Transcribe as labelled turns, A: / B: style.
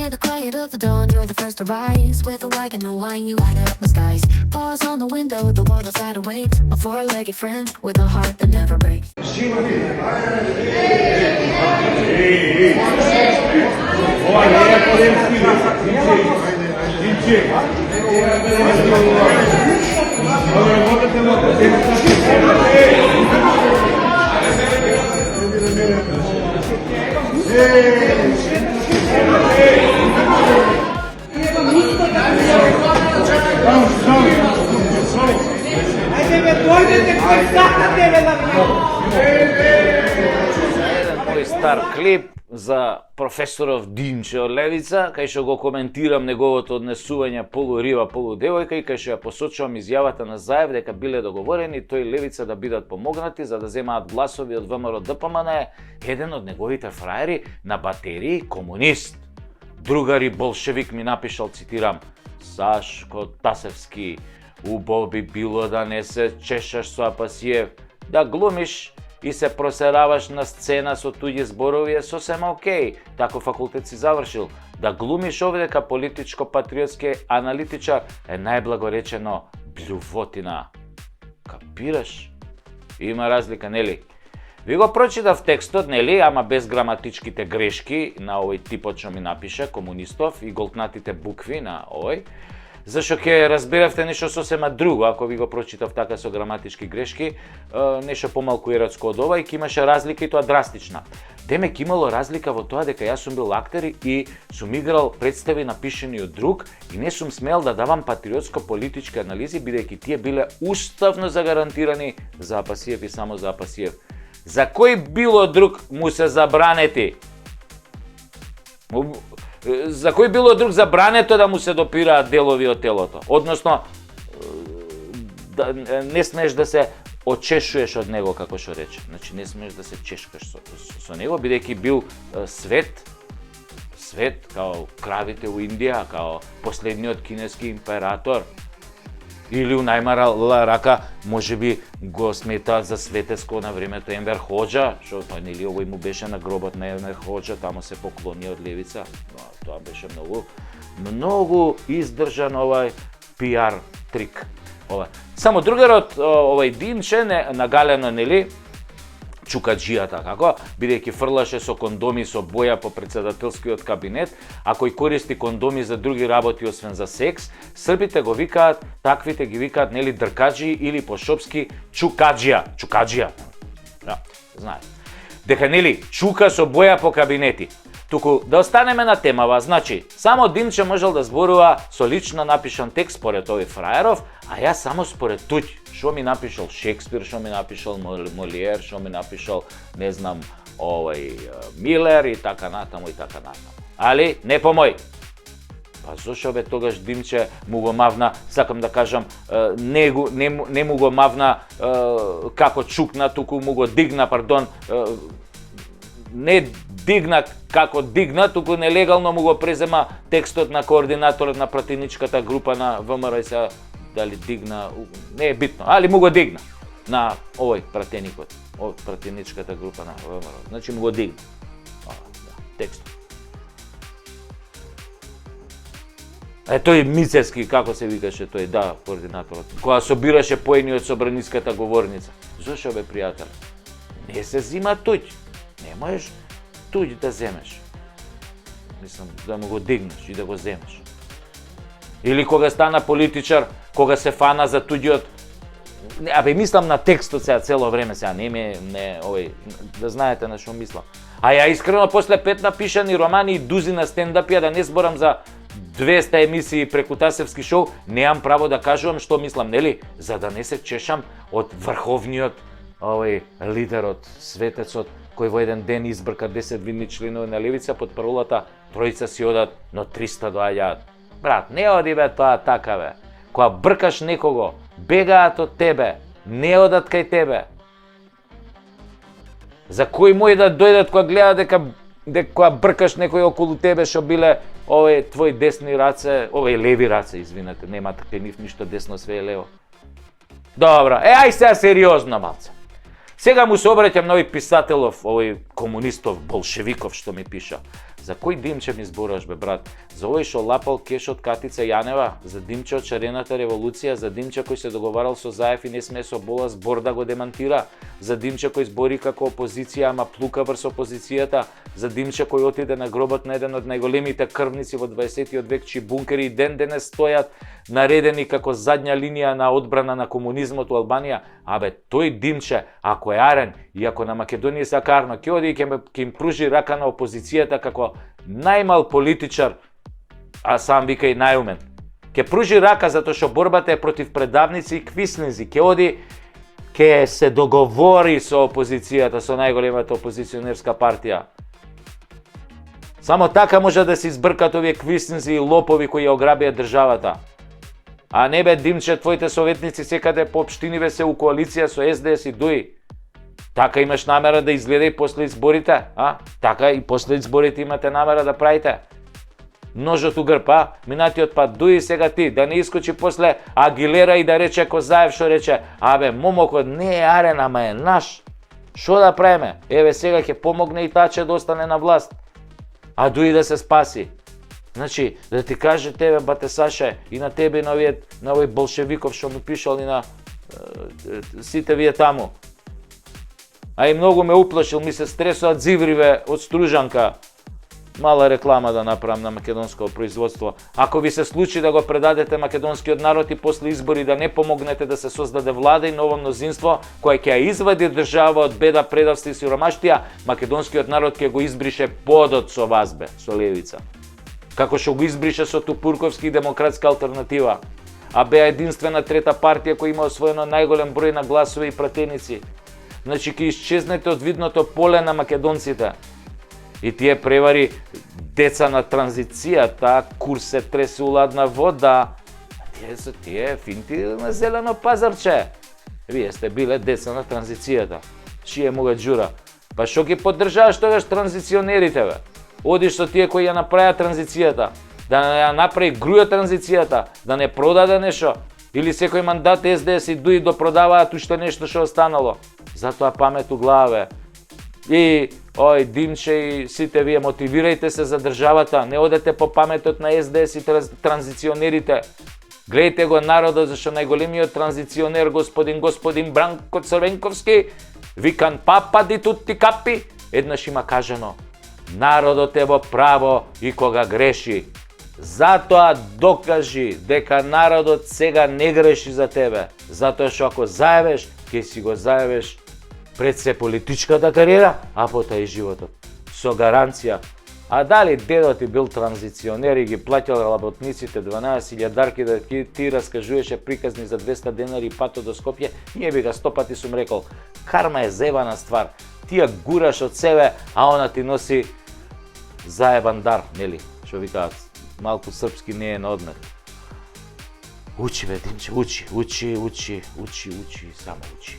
A: In the quiet of the dawn, you're the first to rise. With a wagon and wine, you light up the skies. Paws on the window, the world outside awaits. A four-legged friend with a heart that never breaks.
B: Мој стар клип за професоров Димче од Левица, кај што го коментирам неговото однесување полуриба, полудевојка и кај што ја посочувам изјавата на Заев дека биле договорени тој Левица да бидат помогнати за да земаат гласови од ВМРО ДПМН, еден од неговите фраери на батерии комунист. Другари болшевик ми напишал, цитирам: Сашко Тасевски, убаво би било да не се чешаш со Апасиев, да глумиш и се просераваш на сцена со туѓи зборови е сосем окей, тако факултет си завршил. Да глумиш овде дека политичко-патриотски аналитичар е најблагоречено блювотина. Капираш? Има разлика, нели? Ви го прочитав текстот, нели, ама без граматичките грешки на овој типот што ми напиша, комунистов, и голтнатите букви на овој. Зашто ќе разберавте нешто сосема друго, ако ви го прочитав така со граматички грешки, нешто помалку еротско од ова и ќе имаше разлика и тоа драстична. Демек имало разлика во тоа дека јас сум бил актер и сум играл представи напишани од друг и не сум смел да давам патриотско-политички анализи, бидејќи тие биле уставно загарантирани за Апасиев и само за Апасиев. За кој било друг му се забранети? За кој било друг забрането да му се допираат делови од телото? Односно, да, не смееш да се очешуеш од него, како што рече. Значи, не смееш да се чешкаш со него, бидејќи бил свет, као кравите у Индија, као последниот кинески император. Или у најмала рака, може би го сметаат за светеско на времето Енвер Хоџа, што тој нели овој му беше на гробот на Енвер Хоџа, таму се поклони од Левица. Тоа беше многу издржан овај пиар трик. Само другарот овај Димче нагалено нели чукаджијата како, бидејќи фрлаше со кондоми со боја по председателскиот кабинет, а кој користи кондоми за други работи освен за секс, србите го викаат, таквите ги викаат нели дркаджи или по шопски чукаджија. Да, знаете. Дека нели чука со боја по кабинети. Туку да останеме на темава, значи, само Димче можел да зборува со лично напишан текст според овој фраеров, а јас само според туѓ. Што ми напишал Шекспир, што ми напишал Молиер, што ми напишал, не знам, Милер и така натаму и така натаму. Али не по мој. Па зошто бе тогаш Димче му го мавна, сакам да кажам, не му го мавна како чукна, туку му го дигна, пардон, не дигна како дигна, туку нелегално му го презема текстот на координаторот на пратеничката група на ВМРО и се дали дигна, не е битно, али му го дигна на овој пратеникот, од пратеничката група на ВМРО. Значи му го дигна. Текстот. Тој Мицевски, како се викаше тој, да, координаторот, која собираше поени од собраниската говорница. Зошто бе, пријател? Не се зима туѓ. Не можеш туѓ да земеш. Мислам, да му го дигнеш и да го земеш. Или кога стана политичар, кога се фана за туѓиот... мислам на текстот сега цело време сега, да знаете на што мислам. А ја искрено после 5 напишани романи и дузина стендапија, да не зборам за 200 емисии преку Тасевски шоу, неам право да кажувам што мислам, нели? За да не се чешам од врховниот лидерот, светецот, кој во еден ден избрка 10 видни членови на Левица под паролата тројца си одат, но 300 доаѓаат. Брат, не оди бе тоа така бе. Кога бркаш некого, бегаат од тебе, не одат кај тебе. За кој мој да дојдат кога гледаат дека бркаш некој околу тебе што биле твои десни раце, леви раце, извинете, нема кај нив ништо десно, све е лево. Добро, ај сега сериозно малце. Сега му се обраќам на овој писателов, овој комунистов, болшевиков што ми пиша. За кој Димче ми збораш, бе, брат? За овој што лапал кеш од Катица Јанева? За Димче од Шарената револуција? За Димче кој се договарал со Заев и не смее со Бола збор да го демантира? За Димче кој збори како опозиција, ама плука врз опозицијата? За Димче кој отиде на гробот на еден од најголемите крвници во 20 век, чии бункери и ден денес стојат наредени како задња линија на одбрана на комунизмот у Албанија? Абе, тој Димче, ако е арен и ако на Македонија се карно, ќе оди и ќе им пружи рака на опозицијата како најмал политичар, а сам вика и најумен. Ќе пружи рака затоа што борбата е против предавници и квислинзи. Ќе оди, ќе се договори со опозицијата, со најголемата опозиционерска партија. Само така може да се избркат овие квислинзи и лопови кои ја ограбија државата. А не бе, Димче, твоите советници секаде по општиниве се у коалиција со СДС и ДУИ. Така имаш намера да изгледа и после изборите, а? Така и после изборите имате намера да правите. Ножот у грб, а? Минатиот пат ДУИ, сега ти, да не искочи после Агилера и да рече Козаев што рече, абе, момокот не е арен, ама е наш. Шо да правиме? Еве сега ќе помогне и Таче да остане на власт. А ДУИ да се спаси. Значи, да ти каже тебе, бате Саше, и на тебе и на овој болшевиков што му пишал и на сите вие таму. А и многу ме уплашил, ми се стресоа дзивриве од Стружанка. Мала реклама да направам на македонско производство. Ако ви се случи да го предадете македонскиот народ и после избори да не помогнете да се создаде влада и ново мнозинство кој ќе ја извади држава од беда, предавство и сиромаштија, македонскиот народ ќе го избрише подот со вас, бе, со левица. Како што го избрише со Тупурковски и Демократска алтернатива. А беа единствена трета партија која има освоено најголем број на гласови и пратеници. Значи ќе исчезнете од видното поле на македонците. И тие превари деца на транзицијата, курс се тресе у ладна вода. Тие се тие финти на зелено пазарче. Вие сте биле деца на транзицијата. Чие мога џура? Па што ги поддржаваш тогаш транзиционерите, бе? Одиш со тие кои ја направија транзицијата, да ја направи груја транзицијата, да не продаде нешто, или секој мандат СДС и ДУИ допродаваат уште нешто што останало. Затоа памет у глава, бе. И Димче и сите вие мотивирајте се за државата, не одете по паметот на СДС и транзиционерите. Гледајте го народот, зашто најголемиот транзиционер господин Бранко Црвенковски, викан папа ди тутти капи, еднаш има кажано: народот е во право и кога греши. Затоа докажи дека народот сега не греши за тебе, затоа што ако заебеш, ќе си го заебеш пред се политичката кариера, а потоа и животот. Со гаранција. А дали дедот ти бил транзиционер и ги плаќал работниците 12.000 дарки да ти раскажуваше приказни за 200 денари и пато до Скопје, ние би га 100 пати сум рекол, карма е зебана ствар. Ти ја гураш од себе, а она ти носи заебан дар, нели? Што викаат, малку српски не е на одмет. Учи, бе, Димче, учи, само учи.